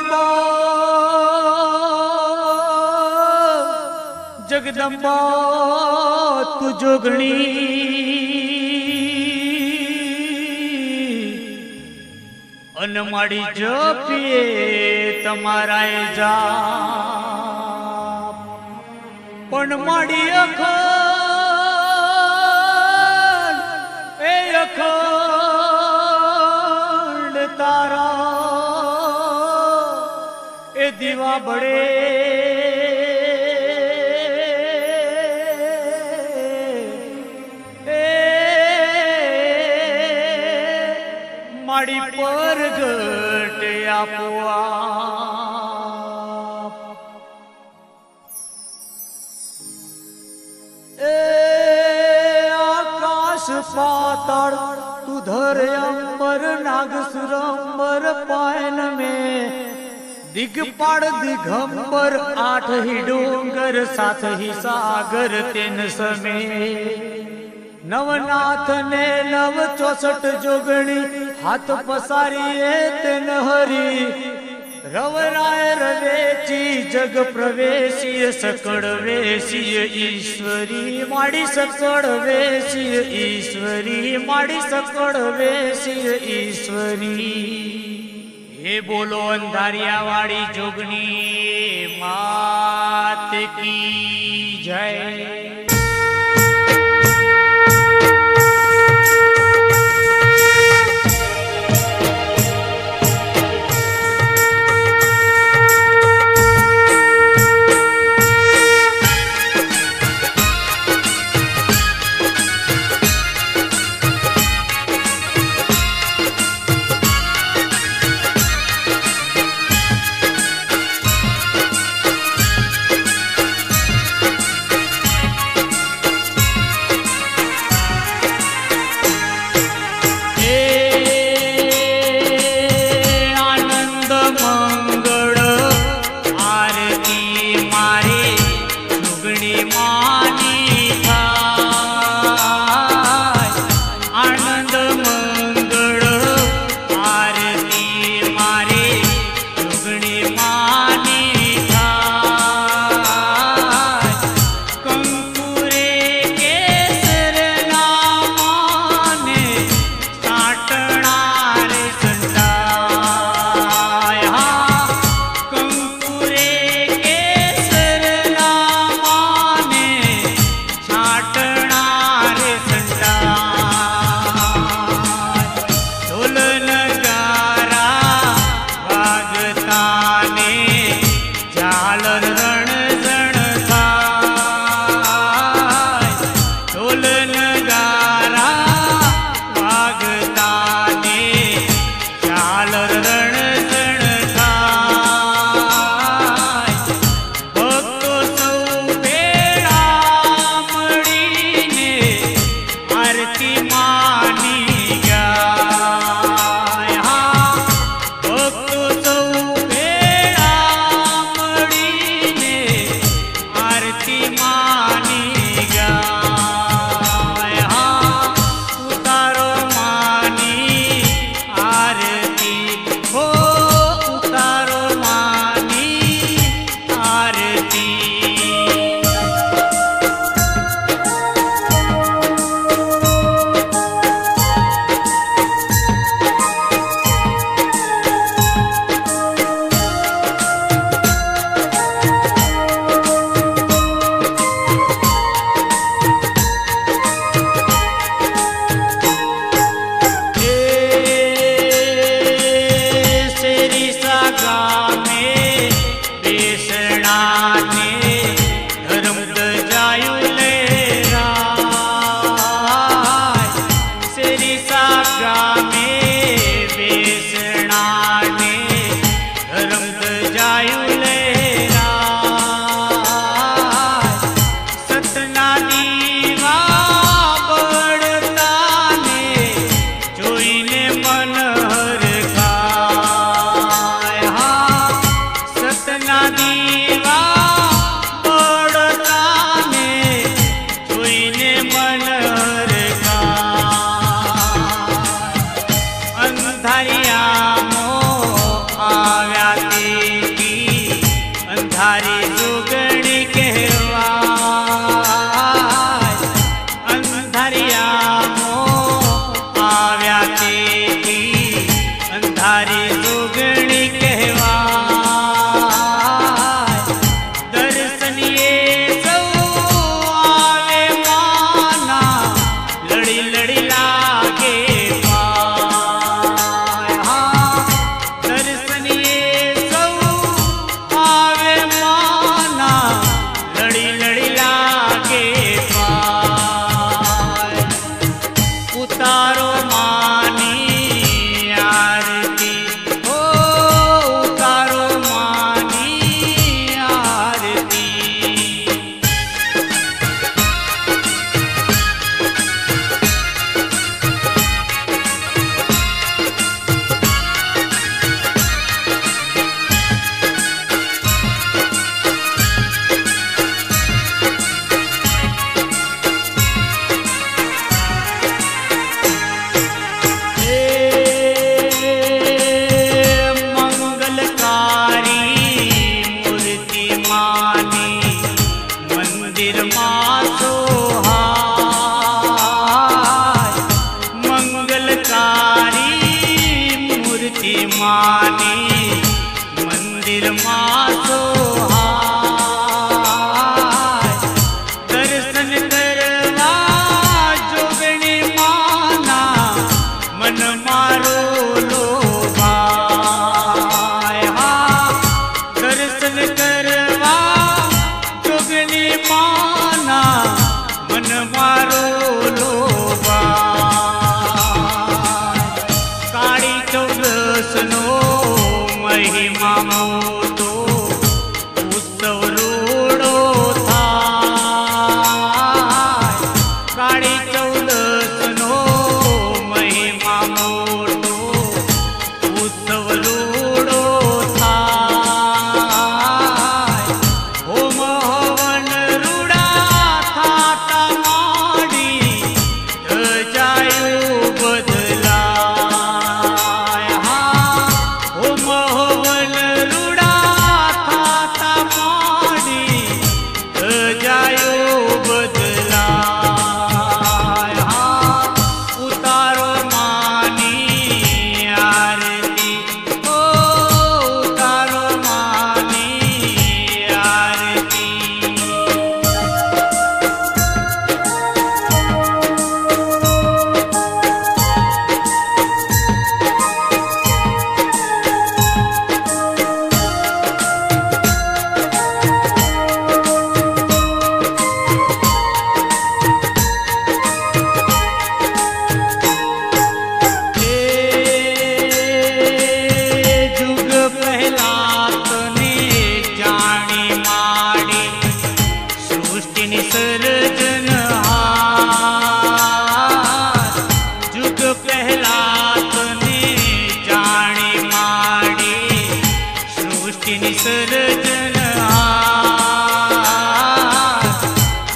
जगदम्बा जगदम्बा तू जोगणी अनमाड़ी जपिए तमाराए जा पण माड़ी अखंड तारा ए दीवा बड़े माड़ी पर घट आपुआ आकाश पाताल तू धर अंबर नागसुर अंबर पायन में दिगपाड़ दिगंबर आठ ही डोंगर साथ ही सागर तेन समे नवनाथ ने नव 64 जोगणी हाथ पसारी तेन हरी रवराय रवेची जग प्रवेशी सकड़ वेशी ईश्वरी माड़ी सकड़ वेशी ईश्वरी माड़ी सकड़ वेशी ईश्वरी हे बोलो अंधारिया वाड़ी जोगनी मात की जय।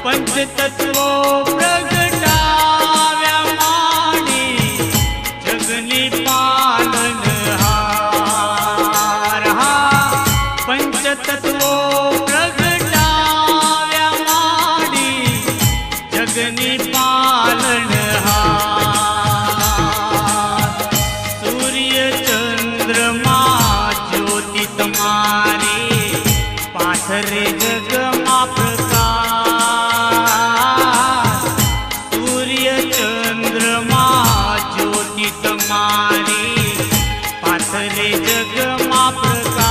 पंचतत्वो प्रगटाव्या माडी जगनी पालनहार हा पंचतत्वो प्रगटाव्या माडी जगनी पालनहार सूर्य चंद्रमा ज्योति तुम्हारी पाथरे जगमा प्रकाश सूर्य चंद्रमा ज्योति तुम्हारी पाथरे जगमा प्रकाश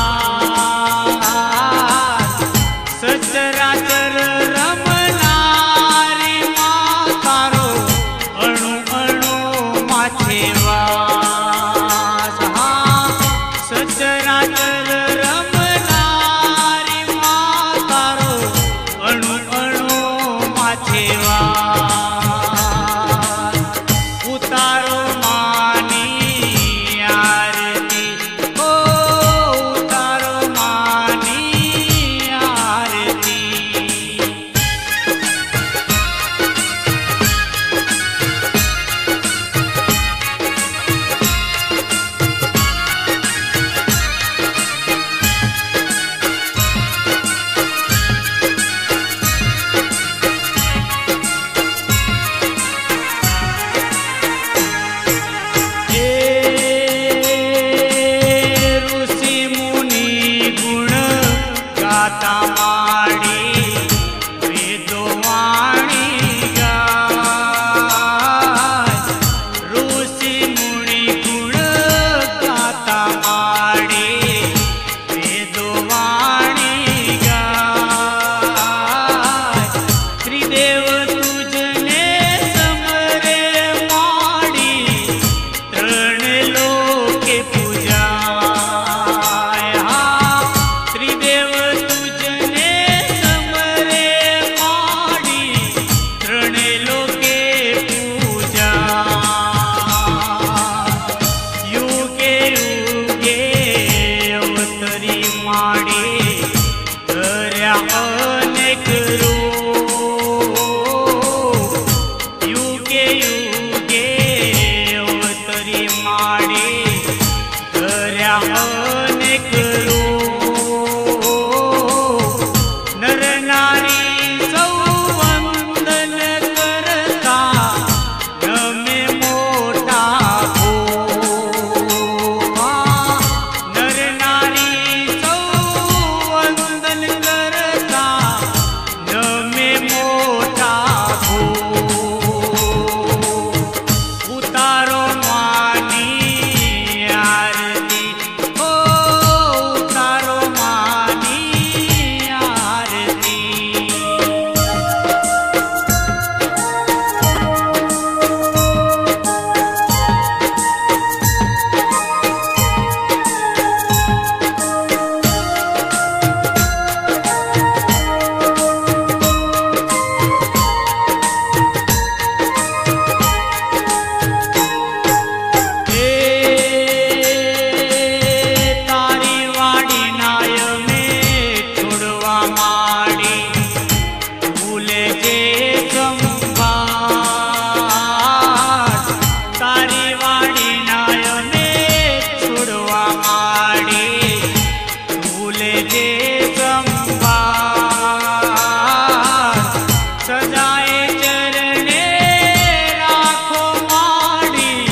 सचराचर रमनारी मातारो अणु अणु माथे वास हा सचराचर रमनारी मातारो अणु अणु माथे वास उतारो मानी आरती ओ उतारो मानी आरती ऋषि मुनि गुण गाता माडी वेदवाणी गाय ऋषि मुनि गुण गाता माडी वेदवाणी गाय त्रिदेव तुझने समरे माडी त्रण लोके पूजाय हा त्रिदेव तुझने समरे माडी त्रण लोके पूजा युगे युगे अवतरी माडी कर्या अनेक रूप युगे युगे अवतरी माडी कर्या अनेक रूप नर नारी सौ वंदन करता नमे मोटा भोवा नर नारी सौ લેજે સંભાળ સજાએ ચરણે રાખો માડી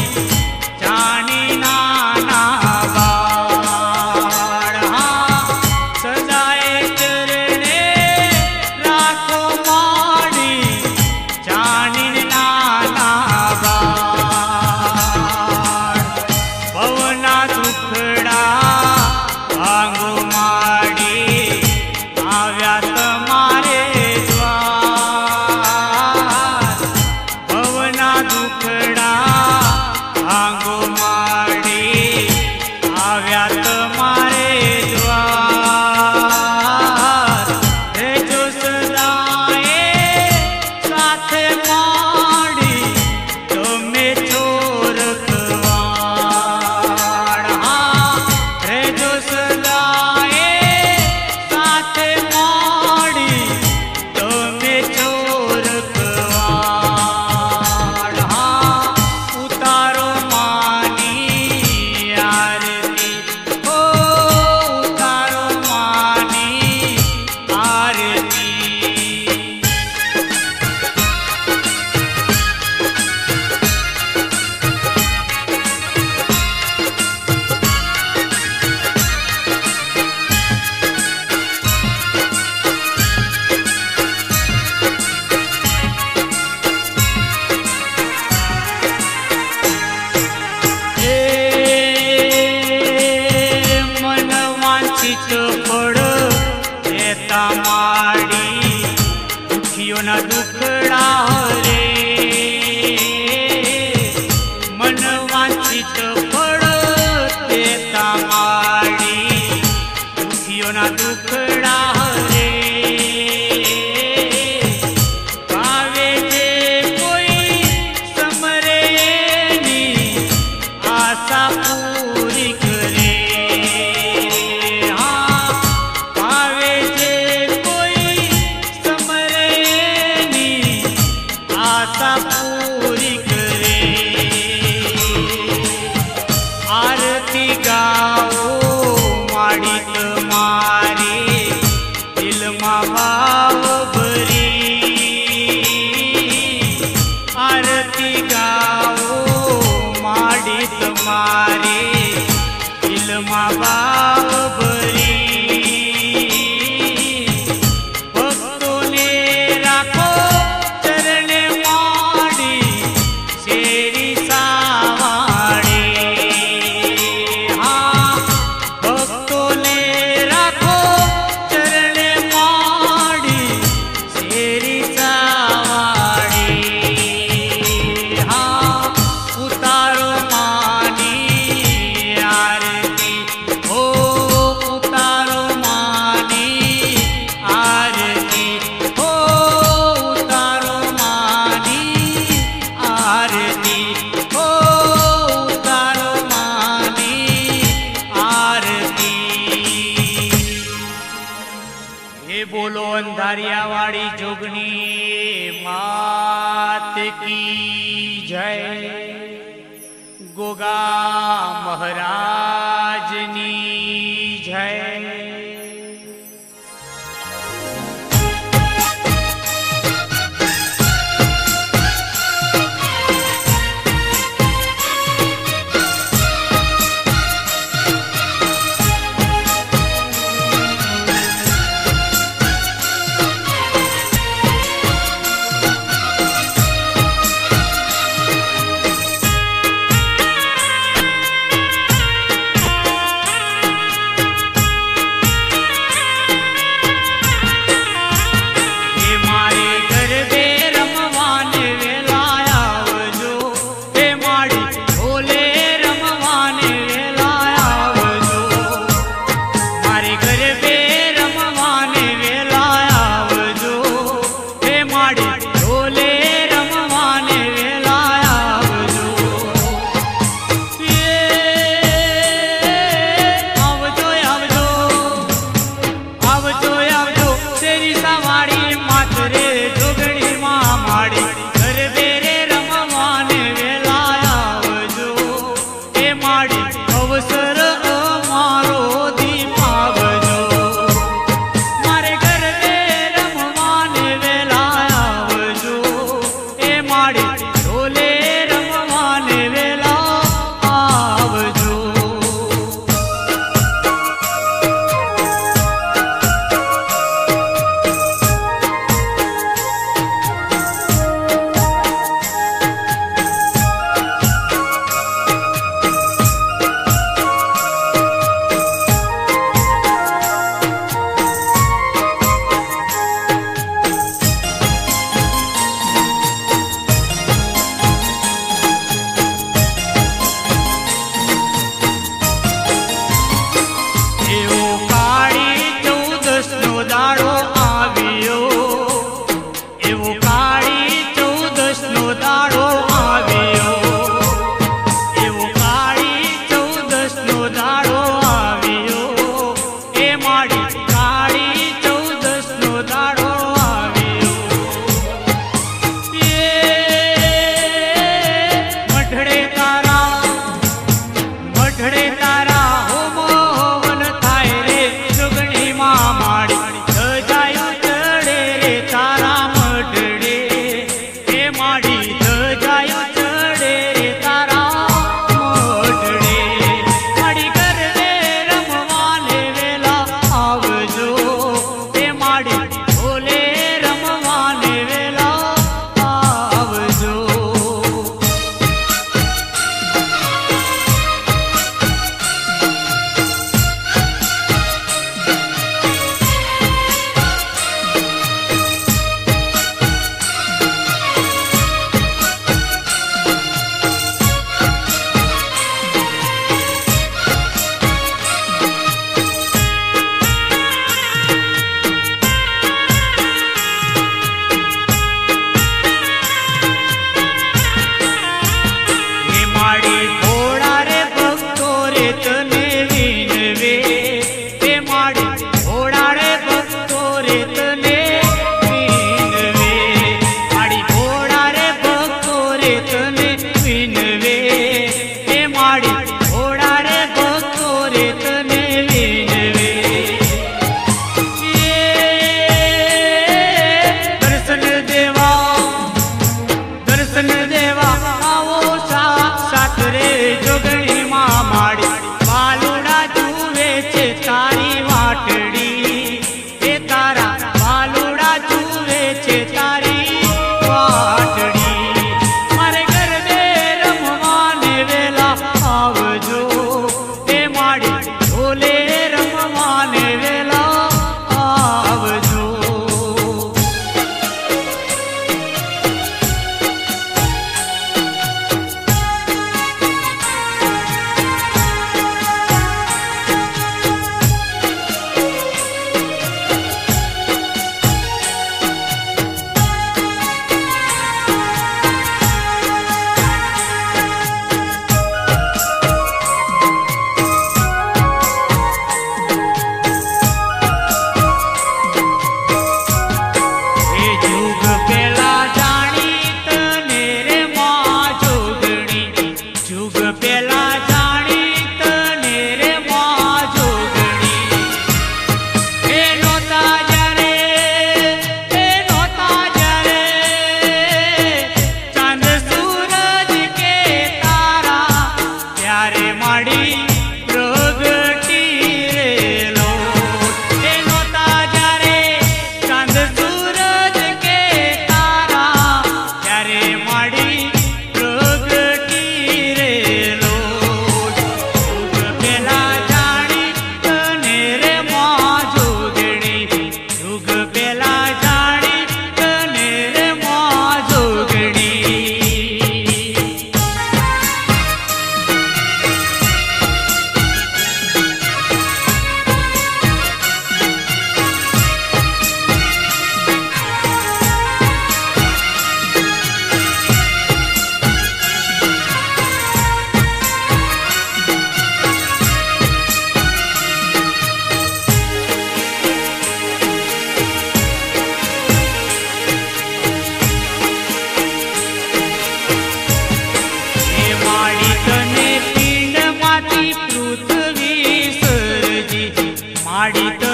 જાણી નાના બાળ સજાએ ચરણે રાખો માડી જાણી નાના બાળ ભવના દુખડા ભાંગો માડી આવ્યા તમારે દ્વાર ભવના દુખડા ભાંગો માડી આવ્યા તમારે દ્વાર રેજો સદાએ સાથે માડી તમે ચોર કવાડ રેજો સદાએ સાથે માડી તમે ચોર કવાડ ઉતારો માની આરતી ઓ ઉતારો માની આરતી મન વાંચિત ફળ દેતા માડી દુખીઓના દુખડા હરે મન વાંચિત ફળ દેતા માડી દુખીઓના દુખડા હરે ભાવે જે કોઈ સમરે એની આશા પૂરી કરે ભાવે જે કોઈ સમરે એની આશા પૂરી કરે આરતી ગાઓ માડી તમારી દિલમાં ભાવ ભરી આરતી ગાઓ માડી તમારી દિલમાં ભાવ ભરી ભક્તોને રાખો ચરણે માડી શેરી સાવાડી ભક્તોને રાખો ચરણે માડી શેરી સાવાડી ઉતારો માની આરતી ઓ ઉતારો માની આરતી ઓ ઉતારો માની આરતી ઓ ઉતારો માની આરતી હે બોલો અંધારિયાવાળી જોગણી માત કી જય ગોગા મહારાજની જય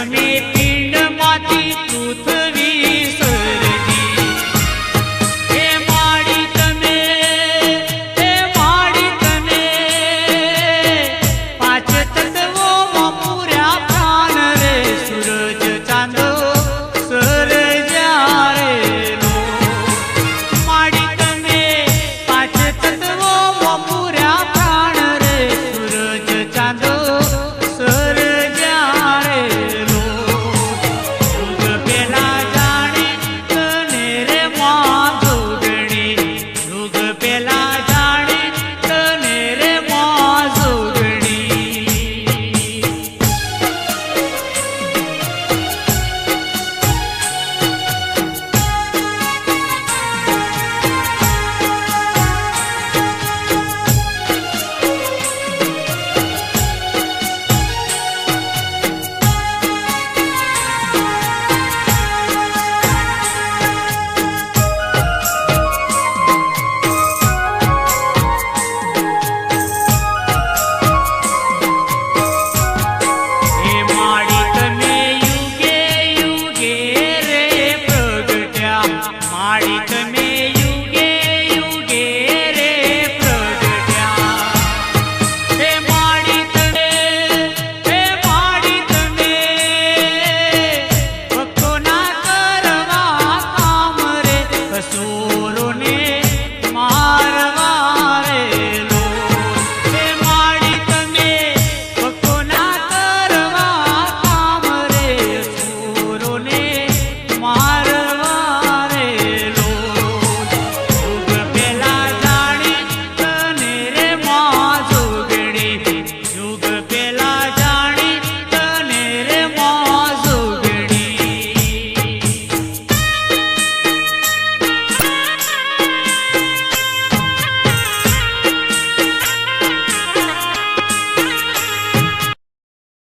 તમે